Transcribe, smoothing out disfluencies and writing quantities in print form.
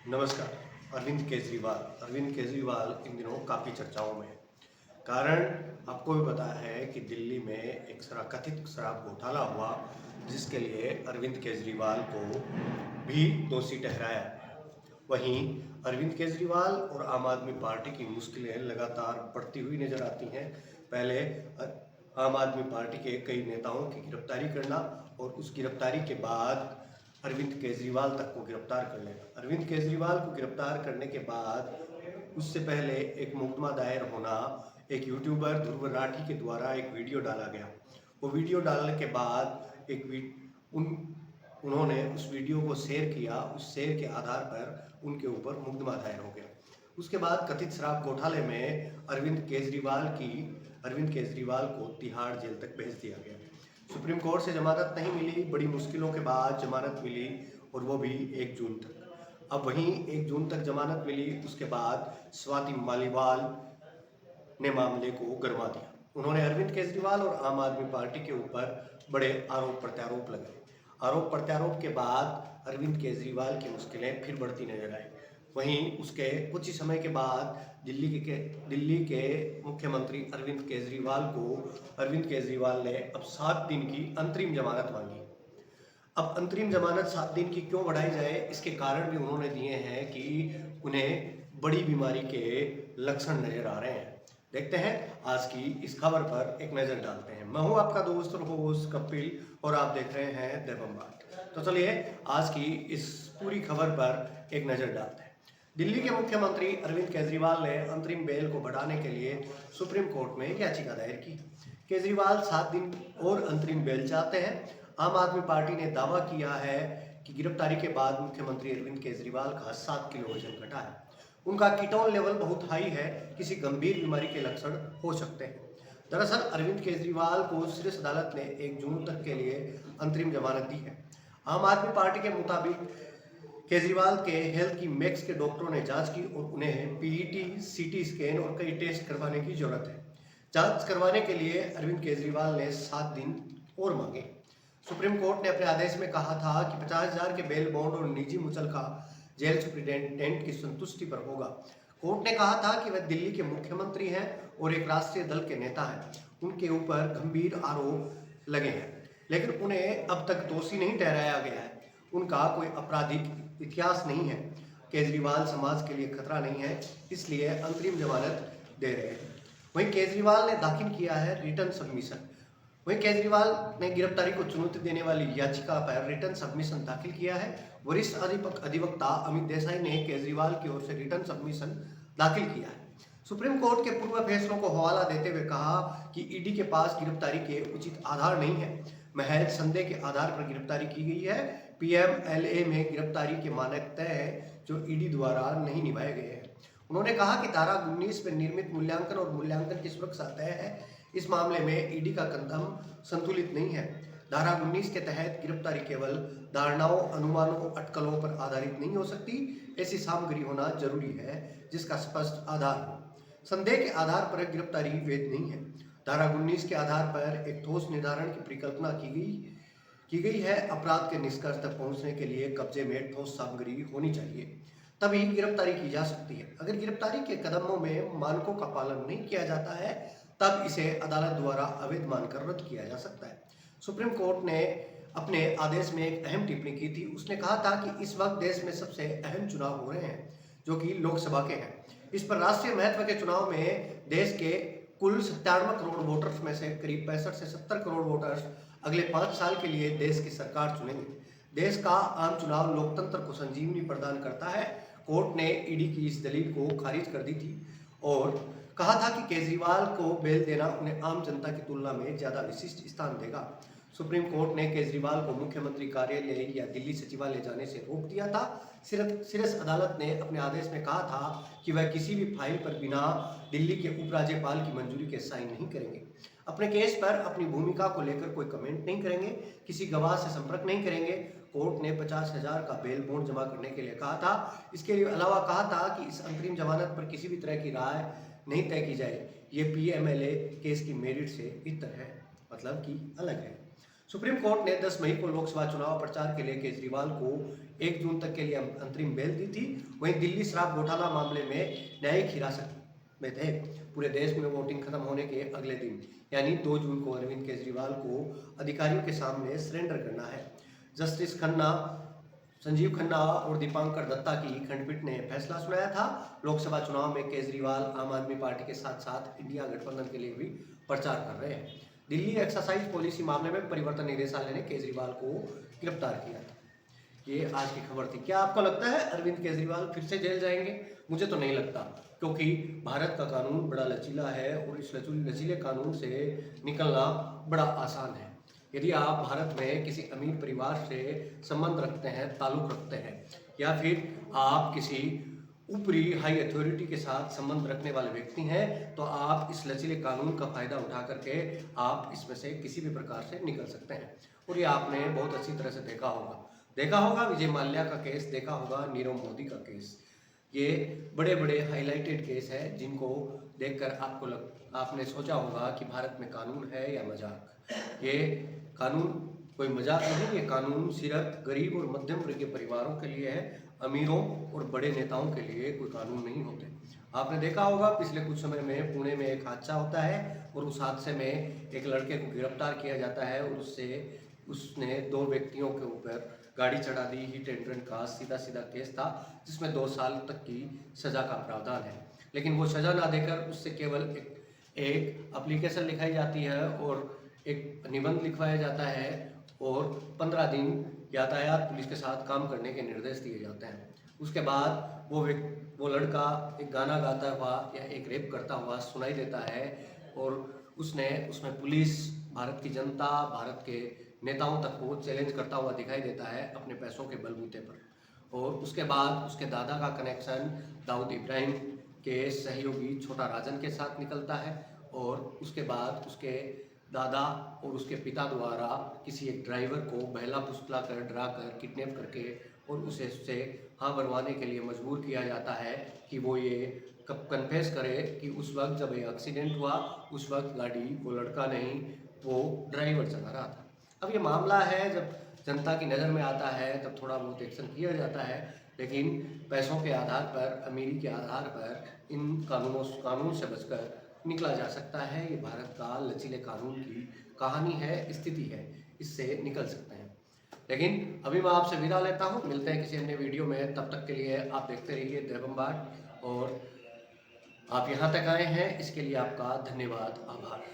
नमस्कार। अरविंद केजरीवाल इन दिनों काफ़ी चर्चाओं में है। कारण आपको भी पता है कि दिल्ली में एक कथित शराब घोटाला हुआ, जिसके लिए अरविंद केजरीवाल को भी दोषी ठहराया। वहीं अरविंद केजरीवाल और आम आदमी पार्टी की मुश्किलें लगातार बढ़ती हुई नजर आती हैं। पहले आम आदमी पार्टी के कई नेताओं की गिरफ्तारी करना और उस गिरफ्तारी के बाद अरविंद केजरीवाल तक को गिरफ्तार कर लेना। अरविंद केजरीवाल को गिरफ्तार करने के बाद उससे पहले एक मुकदमा दायर होना, एक यूट्यूबर ध्रुव राठी के द्वारा एक वीडियो डाला गया। वो वीडियो डालने के बाद उन्होंने उस वीडियो को शेयर किया। उस शेयर के आधार पर उनके ऊपर मुकदमा दायर हो गया। उसके बाद कथित शराब घोटाले में अरविंद केजरीवाल को तिहाड़ जेल तक भेज दिया गया। सुप्रीम कोर्ट से जमानत नहीं मिली, बड़ी मुश्किलों के बाद जमानत मिली, और वो भी 1 जून तक। अब वहीं 1 जून तक जमानत मिली, उसके बाद स्वाति मालीवाल ने मामले को गरमा दिया। उन्होंने अरविंद केजरीवाल और आम आदमी पार्टी के ऊपर बड़े आरोप प्रत्यारोप लगाए। आरोप प्रत्यारोप के बाद अरविंद केजरीवाल की मुश्किलें फिर बढ़ती नजर आई। वहीं उसके कुछ ही समय के बाद दिल्ली के मुख्यमंत्री अरविंद केजरीवाल ने अब 7 दिन की अंतरिम जमानत मांगी। अब अंतरिम जमानत 7 दिन की क्यों बढ़ाई जाए, इसके कारण भी उन्होंने दिए हैं कि उन्हें बड़ी बीमारी के लक्षण नजर आ रहे हैं। देखते हैं आज की इस खबर पर एक नजर डालते हैं। मैं हूं आपका दोस्त और होस्ट कपिल, और आप देख रहे हैं देवम बाट। तो चलिए आज की इस पूरी खबर पर एक नजर डालते हैं। दिल्ली के मुख्यमंत्री अरविंद केजरीवाल ने अंतरिम बेल को बढ़ाने के लिए सुप्रीम कोर्ट में याचिका दायर की। केजरीवाल 7 दिन और अंतरिम बेल चाहते हैं। आम आदमी पार्टी ने दावा किया है कि गिरफ्तारी के बाद मुख्यमंत्री अरविंद केजरीवाल का 7 किलो वजन घटा है। उनका कीटोन लेवल बहुत हाई है, किसी गंभीर बीमारी के लक्षण हो सकते हैं। दरअसल अरविंद केजरीवाल को शीर्ष अदालत ने 1 जून तक के लिए अंतरिम जमानत दी है। आम आदमी पार्टी के मुताबिक केजरीवाल के हेल्थ की मैक्स के डॉक्टरों ने जांच की और उन्हें पीईटी, सीटी स्कैन और कई टेस्ट करवाने की जरूरत है। जांच करवाने के लिए अरविंद केजरीवाल ने 7 दिन और मांगे। सुप्रीम कोर्ट ने अपने आदेश में कहा था कि 50,000 के बेल बॉन्ड और निजी मुचलका जेल सुप्रिंटेंडेंट की संतुष्टि पर होगा। कोर्ट ने कहा था कि वह दिल्ली के मुख्यमंत्री हैं और एक राष्ट्रीय दल के नेता हैं। उनके ऊपर गंभीर आरोप लगे हैं, लेकिन उन्हें अब तक दोषी नहीं ठहराया गया है। उनका कोई आपराधिक इतिहास नहीं है। केजरीवाल समाज के लिए खतरा नहीं है, इसलिए अंतरिम जमानत दे रहे हैं। वहीं केजरीवाल ने दाखिल किया है रिटर्न सबमिशन। वहीं केजरीवाल ने गिरफ्तारी को चुनौती देने वाली याचिका पर रिटर्न सबमिशन दाखिल किया है। वरिष्ठ अधिवक्ता अमित देसाई ने केजरीवाल की ओर से रिटर्न सबमिशन दाखिल किया है। सुप्रीम कोर्ट के पूर्व फैसलों को हवाला देते हुए कहा कि ईडी के पास गिरफ्तारी के उचित आधार नहीं है, महज संदेह के आधार पर गिरफ्तारी की गई है। पीएमएलए में गिरफ्तारी के मानक तय है जो ईडी द्वारा नहीं निभाए गए हैं। उन्होंने कहा कि धारा 19 में निर्मित मूल्यांकन और मूल्यांकन की सुरक्षा तय है। इस मामले में ईडी का कदम संतुलित नहीं है। धारा 19 के तहत गिरफ्तारी केवल धारणाओं, अनुमानों, अटकलों पर आधारित नहीं हो सकती। ऐसी सामग्री होना जरूरी है जिसका स्पष्ट आधार हो। संदेह के आधार पर गिरफ्तारी वैध नहीं है। धारा 19 के आधार पर एक ठोस निर्धारण की परिकल्पना की गई है। अपराध के निष्कर्ष तक पहुंचने के लिए कब्जे में ठोस सामग्री होनी चाहिए, तभी गिरफ्तारी की जा सकती है। अगर गिरफ्तारी के कदमों में मानकों का पालन नहीं किया जाता है, तब इसे अदालत द्वारा अवैध मानकर रद्द किया जा सकता है। सुप्रीम कोर्ट ने अपने आदेश में एक अहम टिप्पणी की थी। उसने कहा था कि इस वक्त देश में सबसे अहम चुनाव हो रहे हैं, जो कि लोकसभा के हैं। इस पर राष्ट्रीय महत्व के चुनाव में देश के कुल 97 करोड़ वोटर्स में से करीब 65 से 70 करोड़ वोटर्स अगले 5 साल के लिए देश की सरकार चुनेंगे। देश का आम चुनाव लोकतंत्र को संजीवनी प्रदान करता है। कोर्ट ने ईडी की इस दलील को खारिज कर दी थी और कहा था कि केजरीवाल को बेल देना उन्हें आम जनता की तुलना में ज्यादा विशिष्ट स्थान देगा। सुप्रीम कोर्ट ने केजरीवाल को मुख्यमंत्री कार्यालय या दिल्ली सचिवालय जाने से रोक दिया था। शीर्ष अदालत ने अपने आदेश में कहा था कि वह किसी भी फाइल पर बिना दिल्ली के उपराज्यपाल की मंजूरी के साइन नहीं करेंगे, अपने केस पर अपनी भूमिका को लेकर कोई कमेंट नहीं करेंगे, किसी गवाह से संपर्क नहीं करेंगे। कोर्ट ने 50,000 का बेल बॉन्ड जमा करने के लिए कहा था। इसके अलावा कहा था कि इस अंतरिम जमानत पर किसी भी तरह की राय नहीं तय की जाए। ये पीएमएलए केस की मेरिट से इतर है, मतलब कि अलग है। सुप्रीम कोर्ट ने 10 मई को लोकसभा चुनाव प्रचार के लिए केजरीवाल को 1 जून तक के लिए अंतरिम बेल दी थी। वहीं दिल्ली शराब घोटाला मामले में न्यायिक हिरासत में थे। पूरे देश में वोटिंग खत्म होने के अगले दिन यानी 2 जून को अरविंद केजरीवाल को अधिकारियों के सामने सरेंडर करना है। जस्टिस खन्ना, संजीव खन्ना और दीपांकर दत्ता की खंडपीठ ने फैसला सुनाया था। लोकसभा चुनाव में केजरीवाल आम आदमी पार्टी के साथ साथ इंडिया गठबंधन के लिए भी प्रचार कर रहे हैं। दिल्ली एक्साइज पॉलिसी मामले में परिवर्तन निदेशालय ने केजरीवाल को गिरफ्तार किया था। ये आज की खबर थी। क्या आपको लगता है अरविंद केजरीवाल फिर से जेल जाएंगे? मुझे तो नहीं लगता, क्योंकि भारत का कानून बड़ा लचीला है और इस लचीले कानून से निकलना बड़ा आसान है। यदि आप भारत में किसी अमीर परिवार से संबंध रखते हैं, ताल्लुक रखते हैं, या फिर आप किसी ऊपरी हाई अथॉरिटी के साथ संबंध रखने वाले व्यक्ति हैं, तो आप इस लचीले कानून का फायदा उठा करके आप इसमें से किसी भी प्रकार से निकल सकते हैं। और ये आपने बहुत अच्छी तरह से देखा होगा विजय माल्या का केस, देखा होगा नीरव मोदी का केस। ये बड़े बड़े हाईलाइटेड केस है जिनको देखकर आपने सोचा होगा कि भारत में कानून है या मजाक। ये कानून कोई मजाक नहीं, ये कानून सिर्फ गरीब और मध्यम वर्गीय परिवारों के लिए है। अमीरों और बड़े नेताओं के लिए कोई कानून नहीं होते। आपने देखा होगा पिछले कुछ समय में पुणे में एक हादसा होता है और उस हादसे में एक लड़के को गिरफ्तार किया जाता है और उसने 2 व्यक्तियों के ऊपर गाड़ी चढ़ा दी। हिट एंड रन का सीधा केस था जिसमें 2 साल तक की सजा का प्रावधान है। लेकिन वो सजा ना देकर उससे केवल एक एप्लीकेशन लिखाई जाती है और एक निबंध लिखवाया जाता है और 15 दिन यातायात पुलिस के साथ काम करने के निर्देश दिए जाते हैं। उसके बाद वो लड़का एक गाना गाता हुआ या एक रेप करता हुआ सुनाई देता है और उसमें पुलिस, भारत की जनता, भारत के नेताओं तक को चैलेंज करता हुआ दिखाई देता है अपने पैसों के बलबूते पर। और उसके बाद उसके दादा का कनेक्शन दाऊद इब्राहिम के सहयोगी छोटा राजन के साथ निकलता है और उसके बाद उसके दादा और उसके पिता द्वारा किसी एक ड्राइवर को बहला फुसला कर, डरा कर, किडनैप करके और उससे हाँ भरवाने के लिए मजबूर किया जाता है कि वो ये कन्फेस करे कि उस वक्त जब ये एक्सीडेंट हुआ उस वक्त गाड़ी वो लड़का नहीं, वो ड्राइवर चला रहा था। अब ये मामला है, जब जनता की नज़र में आता है तब थोड़ा बहुत एक्शन किया जाता है, लेकिन पैसों के आधार पर, अमीरी के आधार पर इन कानून से बचकर निकला जा सकता है। ये भारत का लचीले कानून की कहानी है, स्थिति है, इससे निकल सकते हैं। लेकिन अभी मैं आपसे विदा लेता हूँ, मिलते हैं किसी अन्य वीडियो में। तब तक के लिए आप देखते रहिए देवम्बाट, और आप यहाँ तक आए हैं इसके लिए आपका धन्यवाद, आभार।